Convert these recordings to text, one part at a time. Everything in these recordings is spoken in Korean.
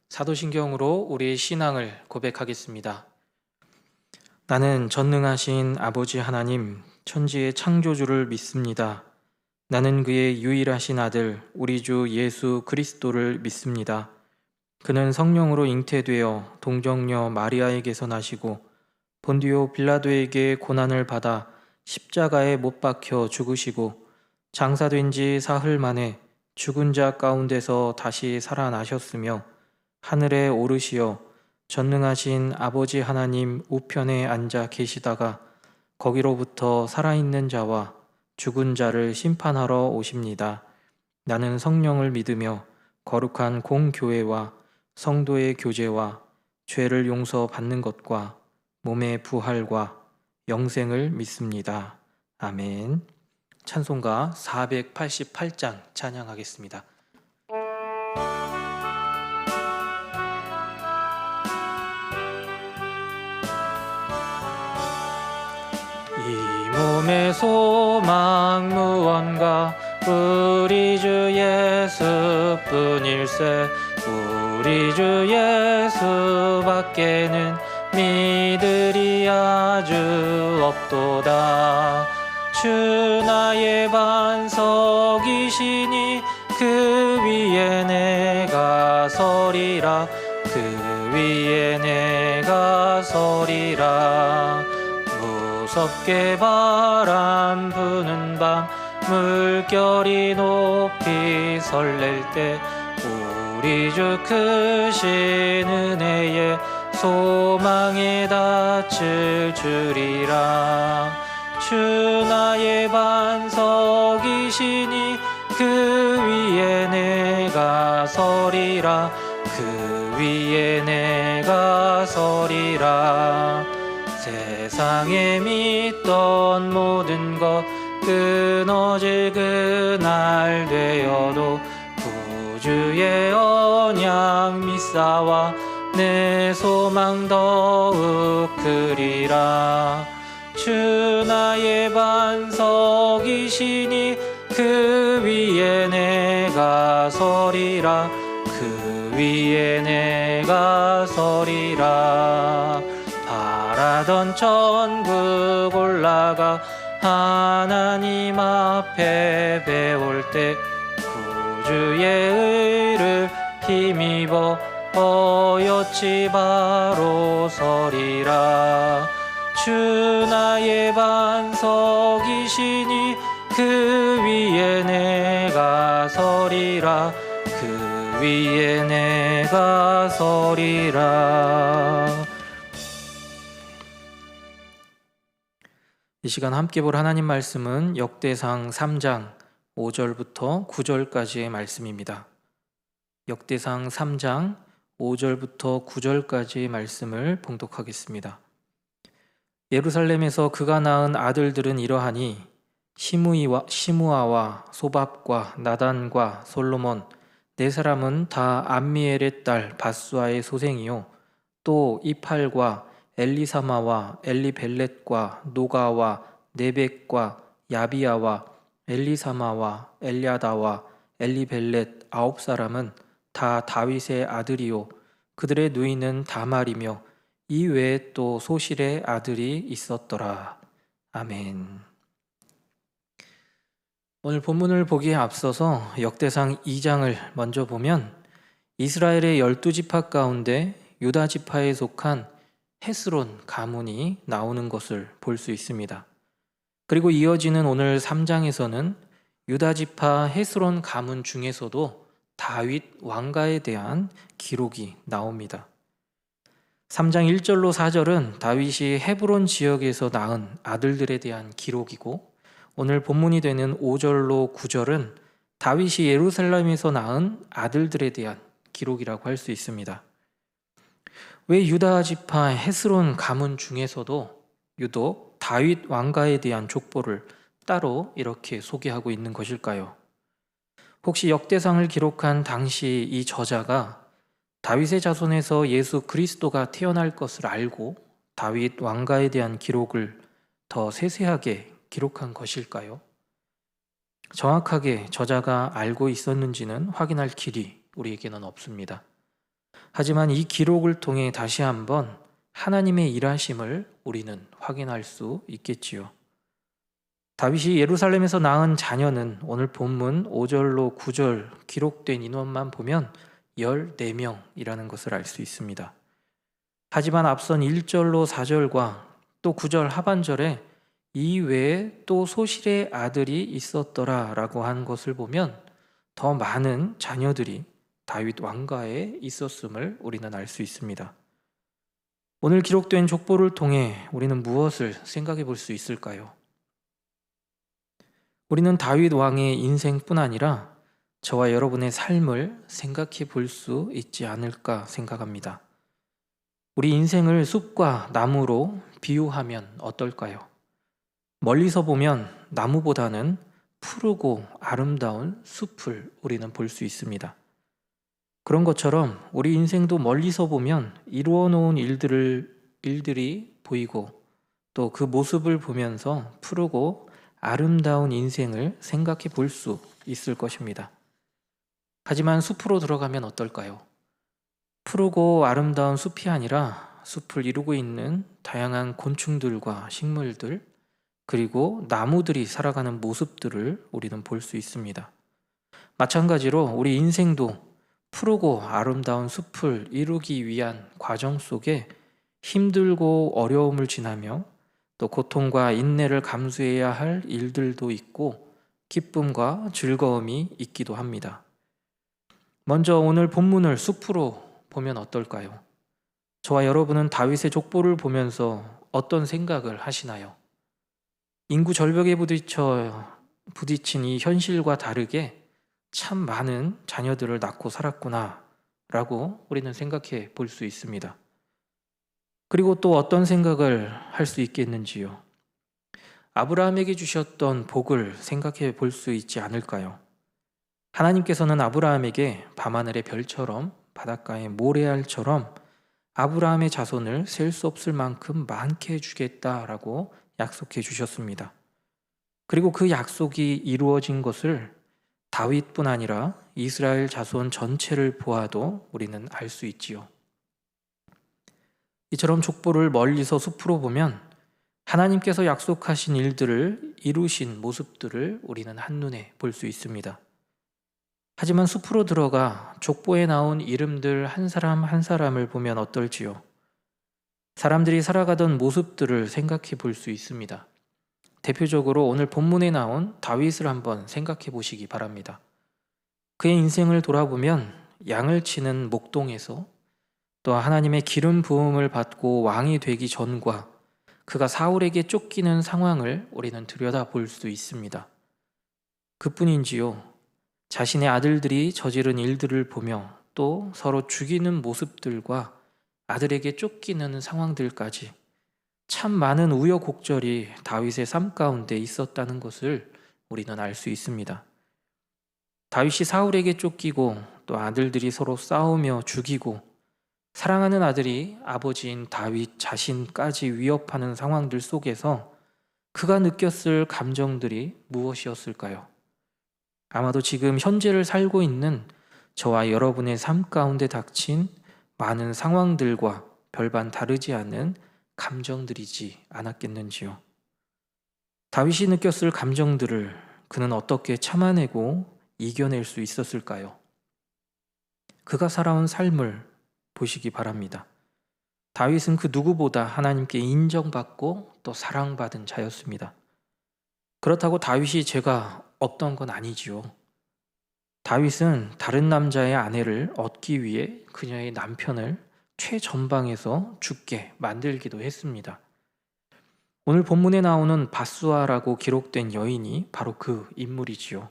사도신경으로 우리의 신앙을 고백하겠습니다. 나는 전능하신 아버지 하나님, 천지의 창조주를 믿습니다. 나는 그의 유일하신 아들, 우리 주 예수 그리스도를 믿습니다. 그는 성령으로 잉태되어 동정녀 마리아에게서 나시고 본디오 빌라도에게 고난을 받아 십자가에 못 박혀 죽으시고 장사된 지 사흘 만에 죽은 자 가운데서 다시 살아나셨으며 하늘에 오르시어 전능하신 아버지 하나님 우편에 앉아 계시다가 거기로부터 살아있는 자와 죽은 자를 심판하러 오십니다. 나는 성령을 믿으며 거룩한 공교회와 성도의 교제와 죄를 용서받는 것과 몸의 부활과 영생을 믿습니다. 아멘. 찬송가 488장 찬양하겠습니다. 이 몸의 소망 무언가 우리 주 예수뿐일세. 우리 주 예수밖에는 믿으리 아주 없도다. 주 나의 반석이시니 그 위에 내가 서리라. 그 위에 내가 서리라. 무섭게 바람 부는 밤 물결이 높이 설렐 때 우리 주 크신 은혜에 소망에 닿칠 줄이라. 주 나의 반석이시니 그 위에 내가 서리라. 그 위에 내가 서리라. 세상에 믿던 모든 것 끊어질 그날 되어도 구주의 언약 믿사와 내 소망 더욱 크리라. 주 나의 반석이시니 그 위에 내가 서리라. 그 위에 내가 서리라. 바라던 천국 올라가 하나님 앞에 배울 때 구주의 의를 힘입어 어여치 바로 서리라. 주 나의 반석이시니 그 위에 내가 서리라. 그 위에 내가 서리라. 이 시간 함께 볼 하나님 말씀은 역대상 3장 5절부터 9절까지의 말씀입니다. 역대상 3장 5절부터 9절까지의 말씀을 봉독하겠습니다. 예루살렘에서 그가 낳은 아들들은 이러하니 시므아와 소밥과 나단과 솔로몬 네 사람은 다 암미엘의 딸 밧수아의 소생이요 또 이팔과 엘리사마와 엘리벨렛과 노가와 네벡과 야비야와 엘리사마와 엘야다와 엘리벨렛 9사람은 다 다윗의 아들이요 그들의 누이는 다말이며 이 외에 또 소실의 아들이 있었더라. 아멘. 오늘 본문을 보기에 앞서서 역대상 2장을 먼저 보면 이스라엘의 12지파 가운데 유다 지파에 속한 헤스론 가문이 나오는 것을 볼 수 있습니다. 그리고 이어지는 오늘 3장에서는 유다 지파 헤스론 가문 중에서도 다윗 왕가에 대한 기록이 나옵니다. 3장 1절로 4절은 다윗이 헤브론 지역에서 낳은 아들들에 대한 기록이고 오늘 본문이 되는 5절로 9절은 다윗이 예루살렘에서 낳은 아들들에 대한 기록이라고 할 수 있습니다. 왜 유다 지파 헤스론 가문 중에서도 유독 다윗 왕가에 대한 족보를 따로 이렇게 소개하고 있는 것일까요? 혹시 역대상을 기록한 당시 이 저자가 다윗의 자손에서 예수 그리스도가 태어날 것을 알고 다윗 왕가에 대한 기록을 더 세세하게 기록한 것일까요? 정확하게 저자가 알고 있었는지는 확인할 길이 우리에게는 없습니다. 하지만 이 기록을 통해 다시 한번 하나님의 일하심을 우리는 확인할 수 있겠지요. 다윗이 예루살렘에서 낳은 자녀는 오늘 본문 5절로 9절 기록된 인원만 보면 14명이라는 것을 알 수 있습니다. 하지만 앞선 1절로 4절과 또 9절 하반절에 이 외에 또 소실의 아들이 있었더라 라고 한 것을 보면 더 많은 자녀들이 다윗 왕가에 있었음을 우리는 알 수 있습니다. 오늘 기록된 족보를 통해 우리는 무엇을 생각해 볼 수 있을까요? 우리는 다윗 왕의 인생뿐 아니라 저와 여러분의 삶을 생각해 볼 수 있지 않을까 생각합니다. 우리 인생을 숲과 나무로 비유하면 어떨까요? 멀리서 보면 나무보다는 푸르고 아름다운 숲을 우리는 볼 수 있습니다. 그런 것처럼 우리 인생도 멀리서 보면 이루어 놓은 일들이 보이고 또 그 모습을 보면서 푸르고 아름다운 인생을 생각해 볼 수 있을 것입니다. 하지만 숲으로 들어가면 어떨까요? 푸르고 아름다운 숲이 아니라 숲을 이루고 있는 다양한 곤충들과 식물들, 그리고 나무들이 살아가는 모습들을 우리는 볼 수 있습니다. 마찬가지로 우리 인생도 푸르고 아름다운 숲을 이루기 위한 과정 속에 힘들고 어려움을 지나며 또 고통과 인내를 감수해야 할 일들도 있고 기쁨과 즐거움이 있기도 합니다. 먼저 오늘 본문을 숲으로 보면 어떨까요? 저와 여러분은 다윗의 족보를 보면서 어떤 생각을 하시나요? 인구 절벽에 부딪힌 이 현실과 다르게 참 많은 자녀들을 낳고 살았구나 라고 우리는 생각해 볼 수 있습니다. 그리고 또 어떤 생각을 할 수 있겠는지요? 아브라함에게 주셨던 복을 생각해 볼 수 있지 않을까요? 하나님께서는 아브라함에게 밤하늘의 별처럼 바닷가의 모래알처럼 아브라함의 자손을 셀 수 없을 만큼 많게 해주겠다라고 약속해 주셨습니다. 그리고 그 약속이 이루어진 것을 다윗뿐 아니라 이스라엘 자손 전체를 보아도 우리는 알 수 있지요. 이처럼 족보를 멀리서 숲으로 보면 하나님께서 약속하신 일들을 이루신 모습들을 우리는 한눈에 볼 수 있습니다. 하지만 숲으로 들어가 족보에 나온 이름들 한 사람 한 사람을 보면 어떨지요? 사람들이 살아가던 모습들을 생각해 볼 수 있습니다. 대표적으로 오늘 본문에 나온 다윗을 한번 생각해 보시기 바랍니다. 그의 인생을 돌아보면 양을 치는 목동에서 또 하나님의 기름 부음을 받고 왕이 되기 전과 그가 사울에게 쫓기는 상황을 우리는 들여다볼 수 있습니다. 그뿐인지요. 자신의 아들들이 저지른 일들을 보며 또 서로 죽이는 모습들과 아들에게 쫓기는 상황들까지 참 많은 우여곡절이 다윗의 삶 가운데 있었다는 것을 우리는 알 수 있습니다. 다윗이 사울에게 쫓기고 또 아들들이 서로 싸우며 죽이고 사랑하는 아들이 아버지인 다윗 자신까지 위협하는 상황들 속에서 그가 느꼈을 감정들이 무엇이었을까요? 아마도 지금 현재를 살고 있는 저와 여러분의 삶 가운데 닥친 많은 상황들과 별반 다르지 않은 감정들이지 않았겠는지요. 다윗이 느꼈을 감정들을 그는 어떻게 참아내고 이겨낼 수 있었을까요? 그가 살아온 삶을 보시기 바랍니다. 다윗은 그 누구보다 하나님께 인정받고 또 사랑받은 자였습니다. 그렇다고 다윗이 죄가 없던 건 아니지요. 다윗은 다른 남자의 아내를 얻기 위해 그녀의 남편을 최전방에서 죽게 만들기도 했습니다. 오늘 본문에 나오는 바수아라고 기록된 여인이 바로 그 인물이지요.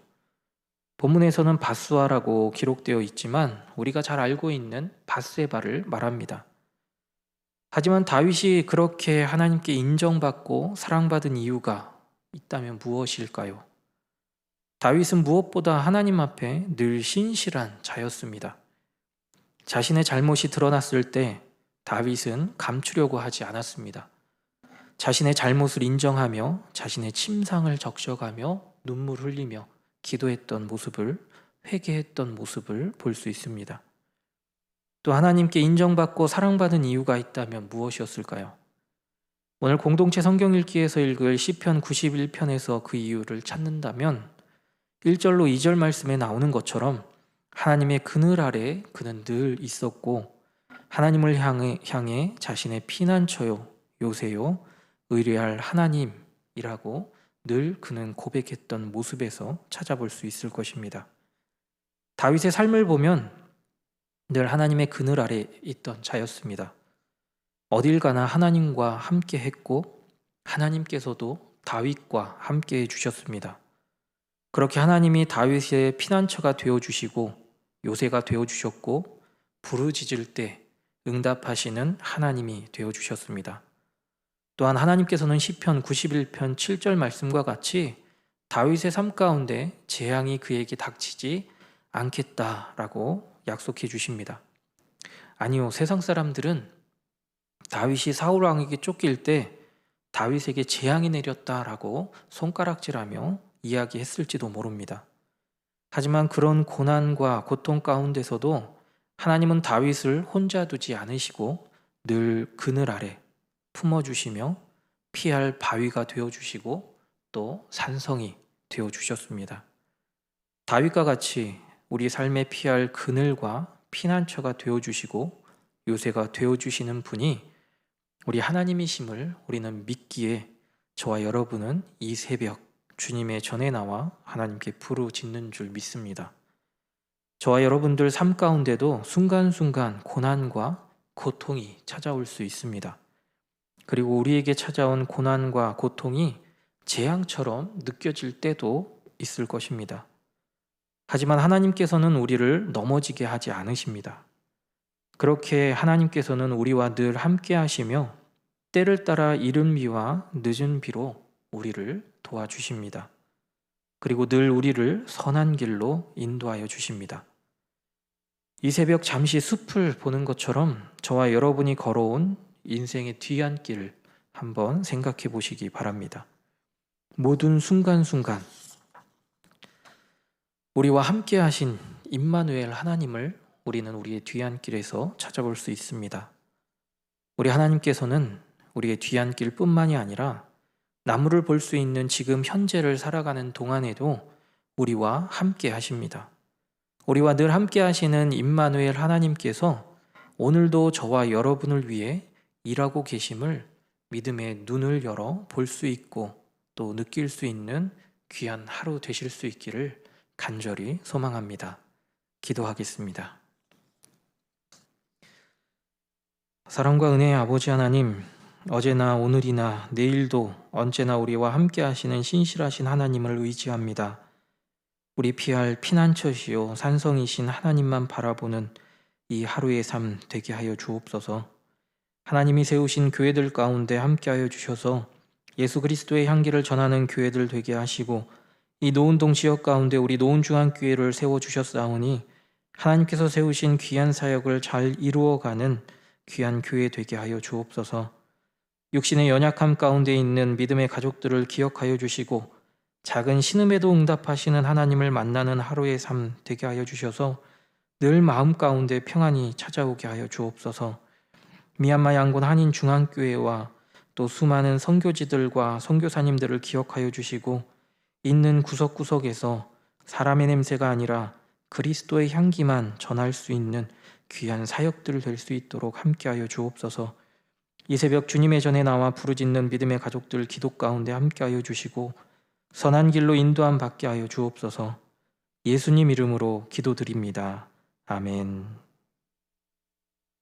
본문에서는 바수아라고 기록되어 있지만 우리가 잘 알고 있는 밧세바를 말합니다. 하지만 다윗이 그렇게 하나님께 인정받고 사랑받은 이유가 있다면 무엇일까요? 다윗은 무엇보다 하나님 앞에 늘 신실한 자였습니다. 자신의 잘못이 드러났을 때 다윗은 감추려고 하지 않았습니다. 자신의 잘못을 인정하며 자신의 침상을 적셔가며 눈물 흘리며 기도했던 모습을, 회개했던 모습을 볼 수 있습니다. 또 하나님께 인정받고 사랑받은 이유가 있다면 무엇이었을까요? 오늘 공동체 성경 읽기에서 읽을 시편 91편에서 그 이유를 찾는다면 1절로 2절 말씀에 나오는 것처럼 하나님의 그늘 아래 그는 늘 있었고 하나님을 향해 자신의 피난처요, 요새요, 의뢰할 하나님이라고 늘 그는 고백했던 모습에서 찾아볼 수 있을 것입니다. 다윗의 삶을 보면 늘 하나님의 그늘 아래 있던 자였습니다. 어딜 가나 하나님과 함께 했고 하나님께서도 다윗과 함께 해주셨습니다. 그렇게 하나님이 다윗의 피난처가 되어주시고 요새가 되어주셨고 부르짖을 때 응답하시는 하나님이 되어주셨습니다. 또한 하나님께서는 시편 91편 7절 말씀과 같이 다윗의 삶 가운데 재앙이 그에게 닥치지 않겠다라고 약속해 주십니다. 아니요, 세상 사람들은 다윗이 사울 왕에게 쫓길 때 다윗에게 재앙이 내렸다라고 손가락질하며 이야기했을지도 모릅니다. 하지만 그런 고난과 고통 가운데서도 하나님은 다윗을 혼자 두지 않으시고 늘 그늘 아래 품어주시며 피할 바위가 되어주시고 또 산성이 되어주셨습니다. 다윗과 같이 우리 삶에 피할 그늘과 피난처가 되어주시고 요새가 되어주시는 분이 우리 하나님이심을 우리는 믿기에 저와 여러분은 이 새벽 주님의 전에 나와 하나님께 부르짖는 줄 믿습니다. 저와 여러분들 삶 가운데도 순간순간 고난과 고통이 찾아올 수 있습니다. 그리고 우리에게 찾아온 고난과 고통이 재앙처럼 느껴질 때도 있을 것입니다. 하지만 하나님께서는 우리를 넘어지게 하지 않으십니다. 그렇게 하나님께서는 우리와 늘 함께 하시며 때를 따라 이른 비와 늦은 비로 우리를 도와주십니다. 그리고 늘 우리를 선한 길로 인도하여 주십니다. 이 새벽 잠시 숲을 보는 것처럼 저와 여러분이 걸어온 인생의 뒤안길을 한번 생각해 보시기 바랍니다. 모든 순간순간 우리와 함께 하신 임마누엘 하나님을 우리는 우리의 뒤안길에서 찾아볼 수 있습니다. 우리 하나님께서는 우리의 뒤안길 뿐만이 아니라 나무를 볼 수 있는 지금 현재를 살아가는 동안에도 우리와 함께 하십니다. 우리와 늘 함께 하시는 임마누엘 하나님께서 오늘도 저와 여러분을 위해 일하고 계심을 믿음의 눈을 열어 볼 수 있고 또 느낄 수 있는 귀한 하루 되실 수 있기를 간절히 소망합니다. 기도하겠습니다. 사랑과 은혜의 아버지 하나님, 어제나 오늘이나 내일도 언제나 우리와 함께 하시는 신실하신 하나님을 의지합니다. 우리 피할 피난처시요 산성이신 하나님만 바라보는 이 하루의 삶 되게 하여 주옵소서. 하나님이 세우신 교회들 가운데 함께하여 주셔서 예수 그리스도의 향기를 전하는 교회들 되게 하시고 이 노은동 지역 가운데 우리 노은중앙교회를 세워주셨사오니 하나님께서 세우신 귀한 사역을 잘 이루어가는 귀한 교회 되게 하여 주옵소서. 육신의 연약함 가운데 있는 믿음의 가족들을 기억하여 주시고 작은 신음에도 응답하시는 하나님을 만나는 하루의 삶 되게 하여 주셔서 늘 마음 가운데 평안이 찾아오게 하여 주옵소서. 미얀마 양곤 한인 중앙교회와 또 수많은 선교지들과 선교사님들을 기억하여 주시고 있는 구석구석에서 사람의 냄새가 아니라 그리스도의 향기만 전할 수 있는 귀한 사역들 될 수 있도록 함께하여 주옵소서. 이 새벽 주님의 전에 나와 부르짖는 믿음의 가족들 기도 가운데 함께하여 주시고 선한 길로 인도함 받게 하여 주옵소서. 예수님 이름으로 기도드립니다. 아멘.